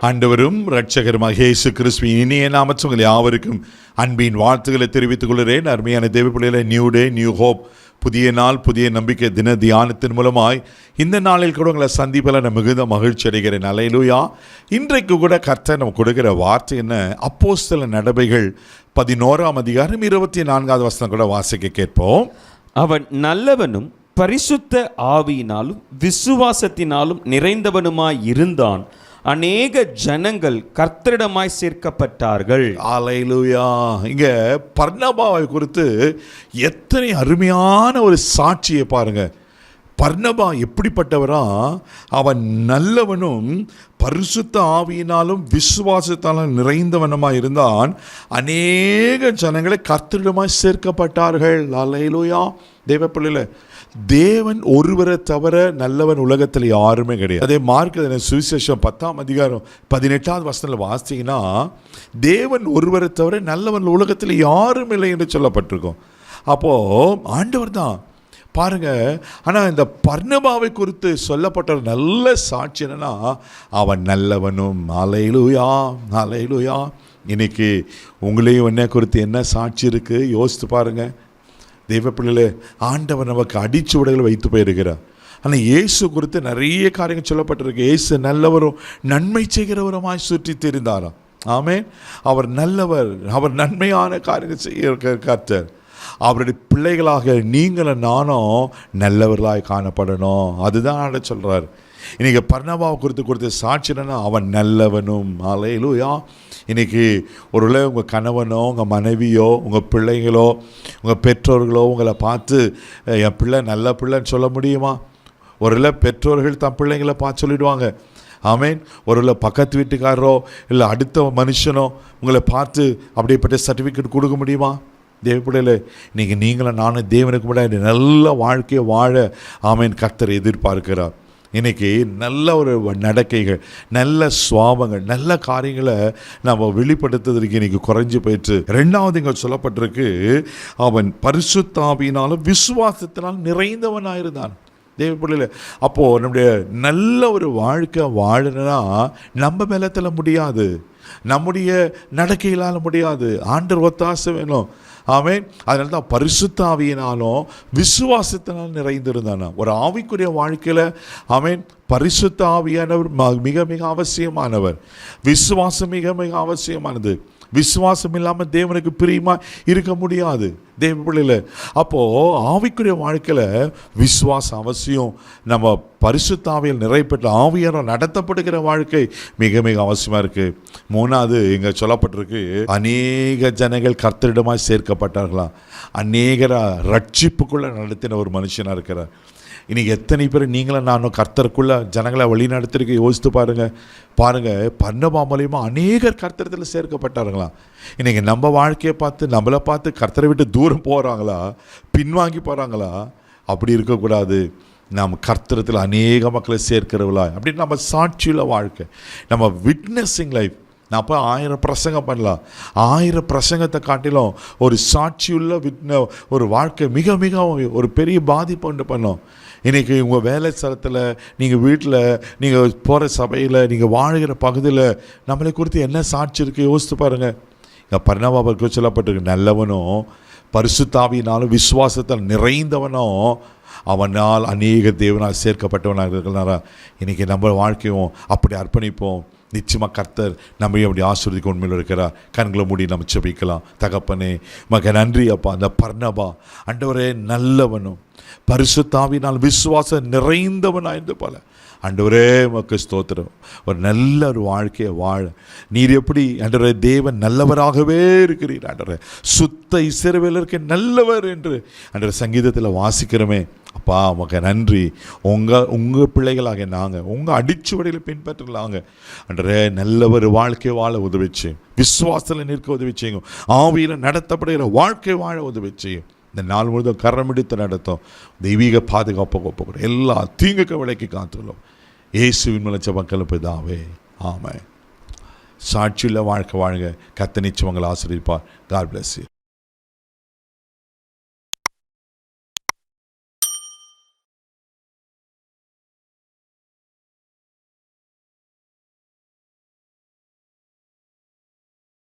ஆண்டவரும் இரட்சகருமாக இயேசு கிறிஸ்துவின் இனிய நாமத்தில் உங்கள் யாவருக்கும் அன்பின் வாழ்த்துக்களை தெரிவித்துக் கொள்கிறேன். அருமையான தேவ பிள்ளைகளே, நியூ டே நியூ ஹோப், புதிய நாள் புதிய நம்பிக்கை தின தியானத்தின் மூலமாய் இந்த நாளில் கூட உங்களை சந்திப்பில் நான் மிகுந்த மகிழ்ச்சி அடைகிறேன். அல்லேலூயா. இன்றைக்கு கூட கர்த்தர் நம்ம கொடுக்கிற வார்த்தை என்ன? அப்போஸ்தல நடபைகள் 11ஆம் அதிகாரம் 24வது வசனம் கூட வாசிக்க கேட்போம். அவன் நல்லவனும் பரிசுத்த ஆவியினாலும் விசுவாசத்தினாலும் நிறைந்தவனுமாய் இருந்தான். அநேக ஜனங்கள் கர்த்தரிடமாய் சேர்க்கப்பட்டார்கள். அல்லேலூயா. இங்க பர்னபாவை குறித்து எத்தனை அருமையான ஒரு சாட்சியை பாருங்க. பர்னபா எப்படிப்பட்டவரா? அவன் நல்லவனும் பரிசுத்த ஆவியினாலும் விசுவாசத்தாலும் நிறைந்தவனுமாய் இருந்தான். அநேக ஜனங்களை கர்த்தரிடமாய் சேர்க்கப்பட்டார்கள். அல்லேலூயா. தேவ பிள்ளைகளே, தேவன் ஒருவரை தவிர நல்லவன் உலகத்தில் யாருமே கிடையாது. அதே மார்க்கு சுவிசேஷம் 10ஆம் அதிகாரம் 18வது வசனத்தில் வாசிங்கன்னா, தேவன் ஒருவரை தவிர நல்லவன் உலகத்தில் யாரும் இல்லை என்று சொல்லப்பட்டிருக்கும். அப்போது ஆண்டவர் தான் பாருங்க. ஆனால் இந்த பர்னபாவை குறித்து சொல்லப்பட்ட நல்ல சாட்சி என்னன்னா, அவன் நல்லவனும். அல்லேலூயா, அல்லேலூயா. இன்னைக்கு உங்களையும் என்ன குறித்து என்ன சாட்சி இருக்குது யோசித்து பாருங்கள். தெய்வ பிள்ளைகளே, ஆண்டவர் நமக்கு அடிச்சுவடுகளை வைத்து போயிருக்கிறார். ஆனால் இயேசு குறித்து நிறைய காரியங்கள் சொல்லப்பட்டிருக்கு. இயேசு நல்லவரும் நன்மை செய்கிறவருமாய் சுற்றி தெரிந்தாராம். ஆமென். அவர் நல்லவர், அவர் நன்மையான காரியங்கள் செய்ய கர்த்தர். அவருடைய பிள்ளைகளாக நீங்களும் நானும் நல்லவர்களாய் காணப்படணும். அதுதான் ஆட சொல்கிறார். இன்றைக்கி பர்னபாவை குறித்து கொடுத்த சாட்சி என்னன்னா, அவன் நல்லவனும். அல்லேலூயா. இன்றைக்கி ஒருவேளை உங்கள் கணவனோ உங்கள் மனைவியோ உங்கள் பிள்ளைங்களோ உங்கள் பெற்றோர்களோ உங்களை பார்த்து என் பிள்ளை நல்ல பிள்ளைன்னு சொல்ல முடியுமா? ஒருவேளை பெற்றோர்கள் தன் பிள்ளைங்களை பார்த்து சொல்லிடுவாங்க. ஆமேன். ஒருவேளை பக்கத்து வீட்டுக்காரரோ இல்லை அடுத்த மனுஷனோ உங்களை பார்த்து அப்படிப்பட்ட சர்டிஃபிகேட் கொடுக்க முடியுமா? தேவப்பிள்ளையில் இன்றைக்கி நீங்களும் நானும் தேவனுக்கு முன்னாடி நல்ல வாழ்க்கையை வாழ ஆமேன் கர்த்தர் எதிர்பார்க்கிறார். இன்றைக்கி நல்ல ஒரு நடக்கைகள், நல்ல சுவாபங்கள், நல்ல காரியங்களை நம்ம வெளிப்படுத்துவதற்கு இன்றைக்கி குறைஞ்சி போயிட்டு. ரெண்டாவது இங்கே சொல்லப்பட்டிருக்கு, அவன் பரிசுத்த ஆவியினாலும் விசுவாசத்தினால் நிறைந்தவனாயிருந்தான். தேவப்பிள்ளையில் அப்போது நம்முடைய நல்ல ஒரு வாழ்க்கை வாழணும்னா நம்ம பலத்தில் முடியாது, நம்முடைய நடக்கைகளால் முடியாது. ஆண்டவர் ஒத்தாசை வேணும். ஆமென். அதனால தான் பரிசுத்த ஆவியினாலும் விசுவாசத்தினால் நிறைந்திருந்தானா. ஒரு ஆவிக்குரிய வாழ்க்கையில் ஆமென் பரிசுத்த ஆவியானவர் மிக மிக அவசியமானவர். விசுவாசம் மிக மிக அவசியமானது. விசுவாசம் இல்லாமல் தேவனுக்கு பிரியமாக இருக்க முடியாது. தேவ பிள்ளையில் அப்போது ஆவிக்குரிய வாழ்க்கையில் விசுவாசம் அவசியம். நம்ம பரிசுத்த ஆவியில் நிறைப்பட்ட ஆவியானவர் நடத்தப்படுகிற வாழ்க்கை மிக மிக அவசியமாக இருக்குது. மூணாவது இங்கே சொல்லப்பட்டிருக்கு, அநேக ஜனங்கள் கர்த்தரிடமாய் சேர்க்கப்பட்டார்களாம். அநேகரை ரட்சிப்புக்குள்ளே நடத்தின ஒரு மனுஷனாக இருக்கிறார். இன்றைக்கி எத்தனை பேர் நீங்களும் நானும் கர்த்தருக்குள்ளே ஜனங்களை வழி நடத்திருக்க யோசித்து பாருங்கள். பர்னபா மூலியமா அநேகர் கர்த்தரத்தில் சேர்க்கப்பட்டார்களாம். இன்றைக்கி நம்ம வாழ்க்கையை பார்த்து நம்மளை பார்த்து கர்த்தரை விட்டு தூரம் போகிறாங்களா, பின்வாங்கி போகிறாங்களா? அப்படி இருக்கக்கூடாது. நாம் கர்த்தரத்தில் அநேக மக்களை சேர்க்கிறவளா அப்படின்னு நம்ம சாட்சியுள்ள வாழ்க்கை, நம்ம விட்னஸிங் லைஃப். நான் அப்போ 1000 பிரசங்கம் பண்ணலாம். 1000 பிரசங்கத்தை காட்டிலும் ஒரு சாட்சியுள்ள ஒரு வாழ்க்கை மிக மிக ஒரு பெரிய பாதிப்பு உண்டு பண்ணோம். இன்றைக்கி உங்கள் வேலை ஸ்தலத்தில், நீங்கள் வீட்டில், நீங்கள் போகிற சபையில், நீங்கள் வாழ்கிற பகுதியில் நம்மளை குறித்து என்ன சாட்சி இருக்குது யோசித்து பாருங்கள். இங்கே பர்னபாவுக்கு சொல்லப்பட்டிருக்கு, நல்லவனும் பரிசுத்த ஆவியினாலும் விசுவாசத்தால் நிறைந்தவனும் அவனால் அநேக தேவனால் சேர்க்கப்பட்டவனாக இருக்கிறாரா. இன்றைக்கி நம்ம வாழ்க்கையும் அப்படி அர்ப்பணிப்போம். நிச்சயமாக கர்த்தர் நம்ம அப்படி ஆசீர்வதிக்க உண்மையில் இருக்கிறார். கண்களை மூடி நம்ம ஜெபிக்கலாம். தகப்பனே மக நன்றி அப்பா. அந்த பர்னபா ஆண்டவரே நல்லவனும் பரிசுத்த ஆவியினால் விசுவாசம் நிறைந்தவனாயிருந்து போல ஆண்டவரே மக்கு ஸ்தோத்திரம். ஒரு நல்ல ஒரு வாழ்க்கையை வாழ நீர் எப்படி ஆண்டவரே தேவன் நல்லவராகவே இருக்கிறீர். ஆண்டவரே சுத்த இஸ்ரவேலருக்கு நல்லவர் என்று ஆண்டவரே சங்கீதத்தில் வாசிக்கிறோமே அப்பா. மக நன்றி. உங்கள் பிள்ளைகளாக நாங்கள் உங்கள் அடிச்சுவடையில் பின்பற்றலாங்க ஆண்டவரே. நல்ல ஒரு வாழ்க்கை வாழ உதவிச்சு, விசுவாசத்தில் நிற்க உதவிச்சீங்க, ஆவியில் நடத்தப்படுகிற வாழ்க்கை வாழ உதவிச்சையும். இந்த நாள் முழுதும் கரமிடித்து நடத்தும். தெய்வீக பாதுகாப்பு ஒப்புக்கூட எல்லா தீங்குக்கு விலைக்கு காத்துள்ளோம். இயேசுவின் மூலம் ஜெபங்கள் பிதாவே, ஆமென். சாட்சியுள்ள வாழ்க்கை வாழுங்க. கர்த்தர் நிச்சயம் உங்களை ஆசீர்வதிப்பார். God bless you.